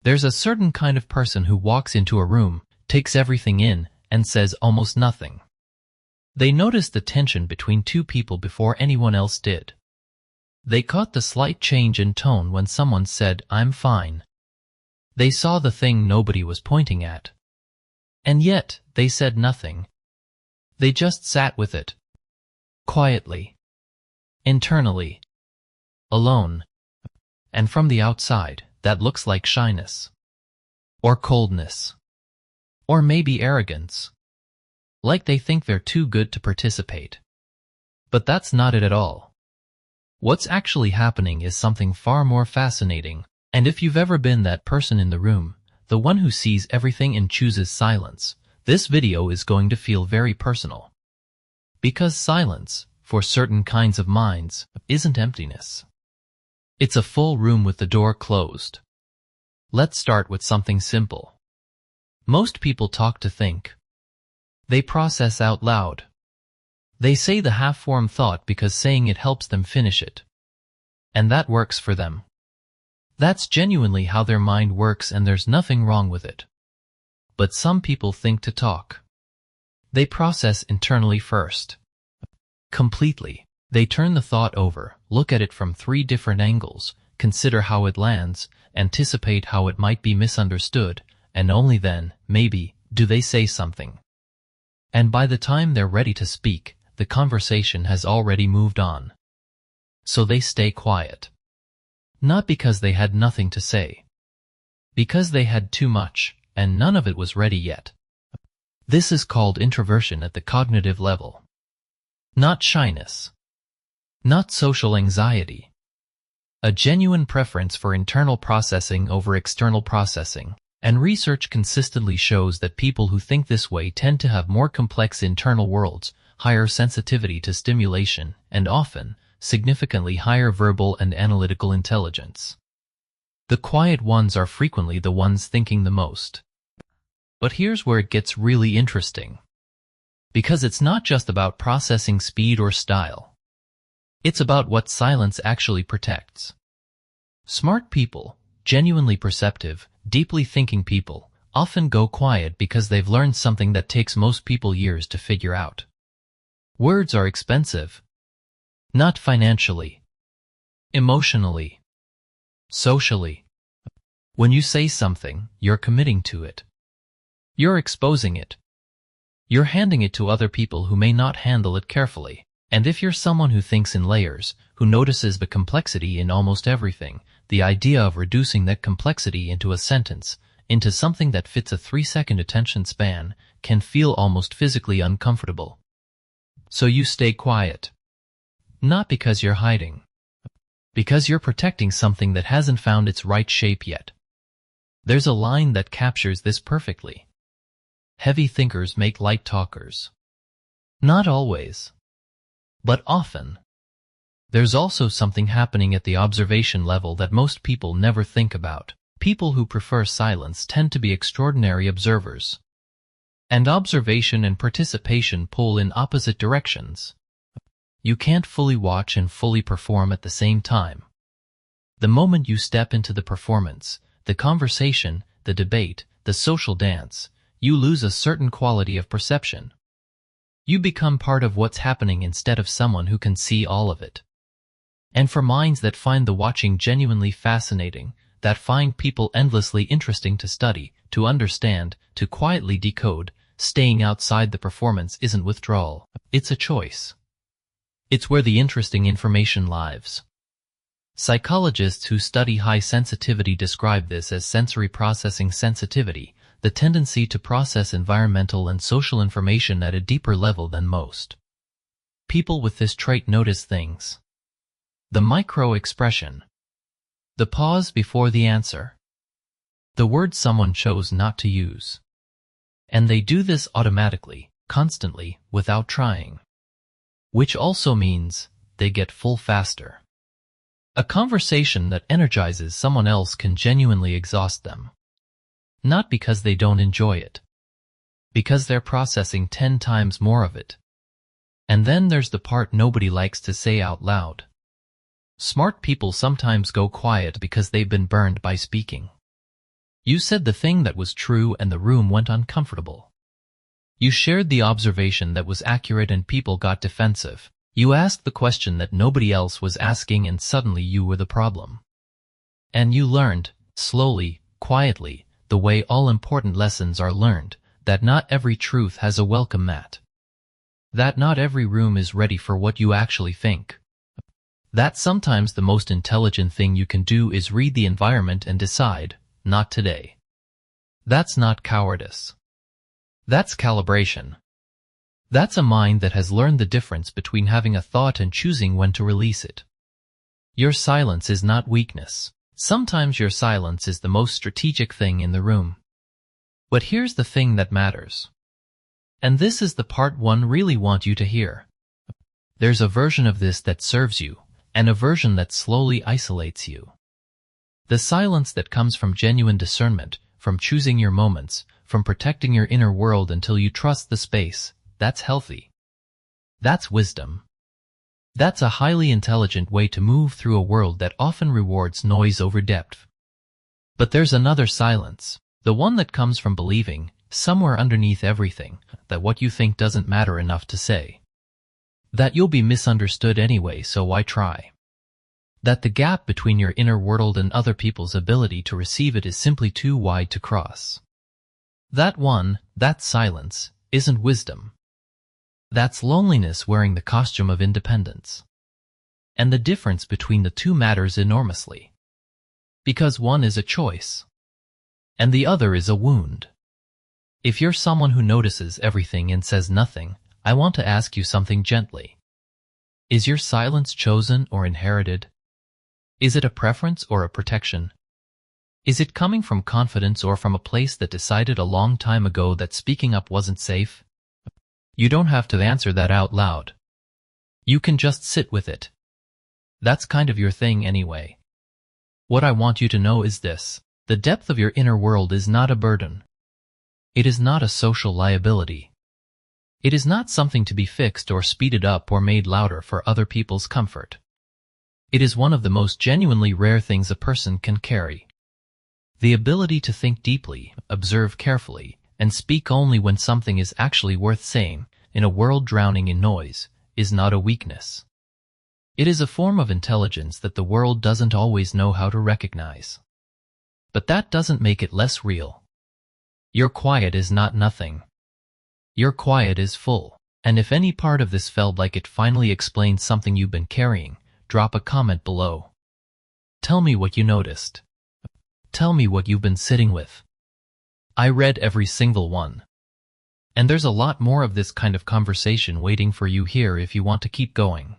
There's a certain kind of person who walks into a room, takes everything in, and says almost nothing. They noticed the tension between two people before anyone else did. They caught the slight change in tone when someone said, "I'm fine." They saw the thing nobody was pointing at. And yet, they said nothing. They just sat with it. Quietly. Internally. Alone. And from the outside, that looks like shyness. Or coldness. Or maybe arrogance. Like they think they're too good to participate. But that's not it at all. What's actually happening is something far more fascinating, and if you've ever been that person in the room, the one who sees everything and chooses silence, this video is going to feel very personal. Because silence, for certain kinds of minds, isn't emptiness. It's a full room with the door closed. Let's start with something simple. Most people talk to think. They process out loud. They say the half-formed thought because saying it helps them finish it. And that works for them. That's genuinely how their mind works, and there's nothing wrong with it. But some people think to talk. They process internally first. Completely. They turn the thought over, look at it from 3 different angles, consider how it lands, anticipate how it might be misunderstood, and only then, maybe, do they say something. And by the time they're ready to speak, the conversation has already moved on. So they stay quiet. Not because they had nothing to say. Because they had too much, and none of it was ready yet. This is called introversion at the cognitive level. Not shyness. Not social anxiety. A genuine preference for internal processing over external processing, and research consistently shows that people who think this way tend to have more complex internal worlds, higher sensitivity to stimulation, and often, significantly higher verbal and analytical intelligence. The quiet ones are frequently the ones thinking the most. But here's where it gets really interesting. Because it's not just about processing speed or style. It's about what silence actually protects. Smart people, genuinely perceptive, deeply thinking people, often go quiet because they've learned something that takes most people years to figure out. Words are expensive. Not financially. Emotionally. Socially. When you say something, you're committing to it. You're exposing it. You're handing it to other people who may not handle it carefully. And if you're someone who thinks in layers, who notices the complexity in almost everything, the idea of reducing that complexity into a sentence, into something that fits a 3-second attention span, can feel almost physically uncomfortable. So you stay quiet. Not because you're hiding. Because you're protecting something that hasn't found its right shape yet. There's a line that captures this perfectly. Heavy thinkers make light talkers. Not always. But often. There's also something happening at the observation level that most people never think about. People who prefer silence tend to be extraordinary observers. And observation and participation pull in opposite directions. You can't fully watch and fully perform at the same time. The moment you step into the performance, the conversation, the debate, the social dance, you lose a certain quality of perception. You become part of what's happening instead of someone who can see all of it. And for minds that find the watching genuinely fascinating, that find people endlessly interesting to study, to understand, to quietly decode, staying outside the performance isn't withdrawal. It's a choice. It's where the interesting information lives. Psychologists who study high sensitivity describe this as sensory processing sensitivity, the tendency to process environmental and social information at a deeper level than most. People with this trait notice things. The micro-expression. The pause before the answer. The word someone chose not to use. And they do this automatically, constantly, without trying. Which also means they get full faster. A conversation that energizes someone else can genuinely exhaust them. Not because they don't enjoy it. Because they're processing 10 times more of it. And then there's the part nobody likes to say out loud. Smart people sometimes go quiet because they've been burned by speaking. You said the thing that was true and the room went uncomfortable. You shared the observation that was accurate and people got defensive. You asked the question that nobody else was asking and suddenly you were the problem. And you learned, slowly, quietly, the way all important lessons are learned, that not every truth has a welcome mat. That not every room is ready for what you actually think. That sometimes the most intelligent thing you can do is read the environment and decide, not today. That's not cowardice. That's calibration. That's a mind that has learned the difference between having a thought and choosing when to release it. Your silence is not weakness. Sometimes your silence is the most strategic thing in the room. But here's the thing that matters. And this is the part one really want you to hear. There's a version of this that serves you, and a version that slowly isolates you. The silence that comes from genuine discernment, from choosing your moments, from protecting your inner world until you trust the space, that's healthy. That's wisdom. That's a highly intelligent way to move through a world that often rewards noise over depth. But there's another silence, the one that comes from believing, somewhere underneath everything, that what you think doesn't matter enough to say. That you'll be misunderstood anyway, so why try? That the gap between your inner world and other people's ability to receive it is simply too wide to cross. That silence, isn't wisdom. That's loneliness wearing the costume of independence. And the difference between the two matters enormously. Because one is a choice, and the other is a wound. If you're someone who notices everything and says nothing, I want to ask you something gently. Is your silence chosen or inherited? Is it a preference or a protection? Is it coming from confidence or from a place that decided a long time ago that speaking up wasn't safe? You don't have to answer that out loud. You can just sit with it. That's kind of your thing anyway. What I want you to know is this: the depth of your inner world is not a burden. It is not a social liability. It is not something to be fixed or speeded up or made louder for other people's comfort. It is one of the most genuinely rare things a person can carry. The ability to think deeply, observe carefully, and speak only when something is actually worth saying, in a world drowning in noise, is not a weakness. It is a form of intelligence that the world doesn't always know how to recognize. But that doesn't make it less real. Your quiet is not nothing. Your quiet is full. And if any part of this felt like it finally explains something you've been carrying, drop a comment below. Tell me what you noticed. Tell me what you've been sitting with. I read every single one. And there's a lot more of this kind of conversation waiting for you here if you want to keep going.